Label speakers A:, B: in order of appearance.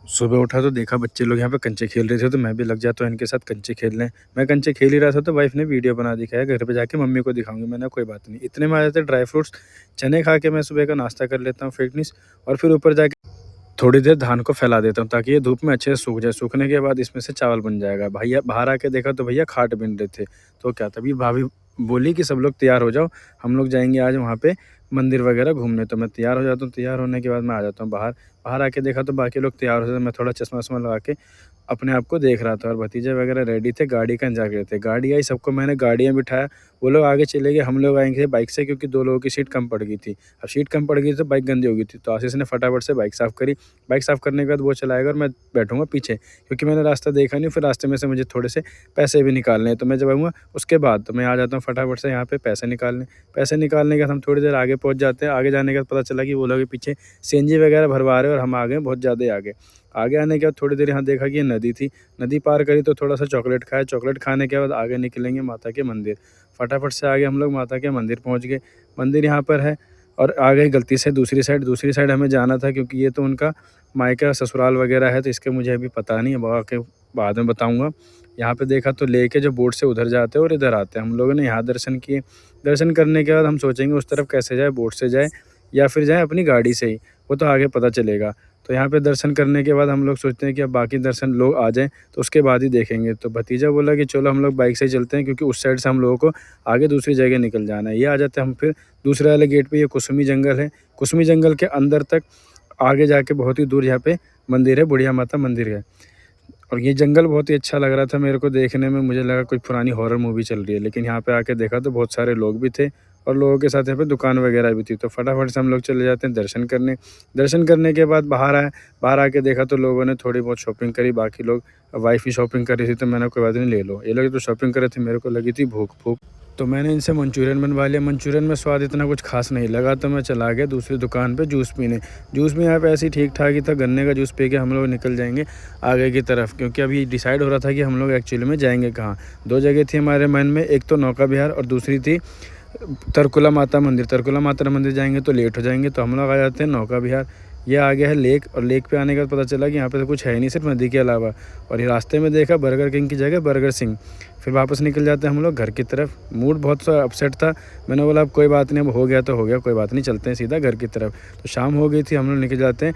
A: सुबह उठा तो देखा बच्चे लोग यहाँ पे कंचे खेल रहे थे, तो मैं भी लग जाता हूँ इनके साथ कंचे खेलने। मैं कंचे खेल ही रहा था तो वाइफ़ ने वीडियो बना दिखाया, घर पे जाके मम्मी को दिखाऊँगी। मैंने कहा कोई बात नहीं। इतने में आ जाते ड्राई फ्रूट्स, चने खा के मैं सुबह का नाश्ता कर लेता हूँ फिटनेस, और फिर ऊपर जाके थोड़ी देर धान को फैला देता हूँ ताकि ये धूप में अच्छे से सूख जाए। सूखने के बाद इसमें से चावल बन जाएगा। भैया बाहर आके देखा तो भैया खाट बिन रहे थे। तो क्या तभी भाभी बोली कि सब लोग तैयार हो जाओ, हम लोग जाएँगे आज वहाँ पे मंदिर वगैरह घूमने। तो मैं तैयार हो जाता हूँ, तैयार होने के बाद मैं आ जाता हूँ बाहर। बाहर आके देखा तो बाकी लोग तैयार हो रहे थे, मैं थोड़ा चश्मा-वश्मा लगा के अपने आप को देख रहा था, और भतीजे वगैरह रेडी थे, गाड़ी का इंतज़ार कर रहे थे। गाड़ी आई, सबको मैंने गाड़ी में बिठाया। वो लोग आगे चले गए, हम लोग आएँगे बाइक से, क्योंकि 2 लोगों की सीट कम पड़ गई थी। अब सीट कम पड़ गई तो बाइक गंदी हो गई थी, तो आशीष ने फटाफट से बाइक साफ़ करी। बाइक साफ़ करने के बाद वो चलाएगा और मैं बैठूँगा पीछे, क्योंकि मैंने रास्ता देखा नहीं, फिर रास्ते में से मुझे थोड़े से पैसे भी निकालने हैं। तो मैं जब आऊँगा उसके बाद तो मैं आ जाता हूँ फटाफट से यहाँ पे पैसे निकालने। पैसे निकालने के बाद हम थोड़ी देर आगे पहुँच जाते हैं। आगे जाने के बाद पता चला कि वो लोग पीछे सीएनजी वगैरह भरवा रहे हैं और हम आ गए बहुत ज़्यादा ही आगे। आगे आने के बाद थोड़ी देर यहाँ देखा कि ये नदी थी। नदी पार करी तो थोड़ा-सा चॉकलेट खाया। चॉकलेट खाने के बाद आगे निकलेंगे माता के मंदिर। फटाफट से आगे हम लोग माता के मंदिर पहुँच गए। मंदिर यहाँ पर है, और आ गए गलती से दूसरी साइड। दूसरी साइड हमें जाना था क्योंकि ये तो उनका मायका ससुराल वगैरह है, तो इसके मुझे अभी पता नहीं है, बाबा के बाद में बताऊँगा। यहाँ पे देखा तो लेके जो बोट से उधर जाते हैं और इधर आते हैं। हम लोगों ने यहाँ दर्शन किए। दर्शन करने के बाद हम सोचेंगे उस तरफ कैसे जाएँ, बोट से जाएँ या फिर जाएँ अपनी गाड़ी से ही, वो तो आगे पता चलेगा। तो यहाँ पे दर्शन करने के बाद हम लोग सोचते हैं कि अब बाकी दर्शन लोग आ जाएँ, तो उसके बाद ही देखेंगे। तो भतीजा बोला कि चलो हम लोग बाइक से ही चलते हैं, क्योंकि उस साइड से हम लोगों को आगे दूसरी जगह निकल जाना है। ये आ जाते हैं हम फिर दूसरे वाले गेट पे। ये कुसुमी जंगल है। कुसुमी जंगल के अंदर तक आगे जाके बहुत ही दूर यहाँ पे मंदिर है, बुढ़िया माता मंदिर है। और ये जंगल बहुत ही अच्छा लग रहा था मेरे को देखने में। मुझे लगा कोई पुरानी हॉरर मूवी चल रही है, लेकिन यहाँ पे आके देखा तो बहुत सारे लोग भी थे, और लोगों के साथ यहाँ पे दुकान वगैरह भी थी। तो फटाफट से हम लोग चले जाते हैं दर्शन करने। दर्शन करने के बाद बाहर आए। बाहर आके देखा तो लोगों ने थोड़ी बहुत शॉपिंग करी। बाकी लोग, वाइफ़ ही शॉपिंग कर रही थी, तो मैंने कोई बात नहीं ले लो। ये लोग तो शॉपिंग कर रहे थे, मेरे को लगी थी भूख भूख। तो मैंने इनसे मंचूरियन बनवा लिया। मंचूरियन में स्वाद इतना कुछ ख़ास नहीं लगा, तो मैं चला गया दूसरी दुकान पे जूस पीने। जूस भी यहाँ पे ऐसे ही ठीक-ठाक ही था। गन्ने का जूस पी के हम लोग निकल जाएँगे आगे की तरफ, क्योंकि अभी डिसाइड हो रहा था कि हम लोग एक्चुअली में जाएँगे कहाँ। 2 जगह थी हमारे मन में, एक तो नौका विहार और दूसरी थी तरकुला माता मंदिर। तरकुला माता मंदिर जाएँगे तो लेट हो जाएँगे, तो हम लोग आ जाते हैं नौका विहार। ये आ गया है लेक, और लेक पे आने के बाद पता चला कि यहाँ पे तो कुछ है ही नहीं, सिर्फ नदी के अलावा। और ये रास्ते में देखा बर्गर किंग की जगह बर्गर सिंह। फिर वापस निकल जाते हैं हम लोग घर की तरफ। मूड बहुत सा अपसेट था। मैंने बोला अब कोई बात नहीं, अब हो गया तो हो गया, कोई बात नहीं, चलते हैं सीधा घर की तरफ। तो शाम हो गई थी, हम लोग निकल जाते हैं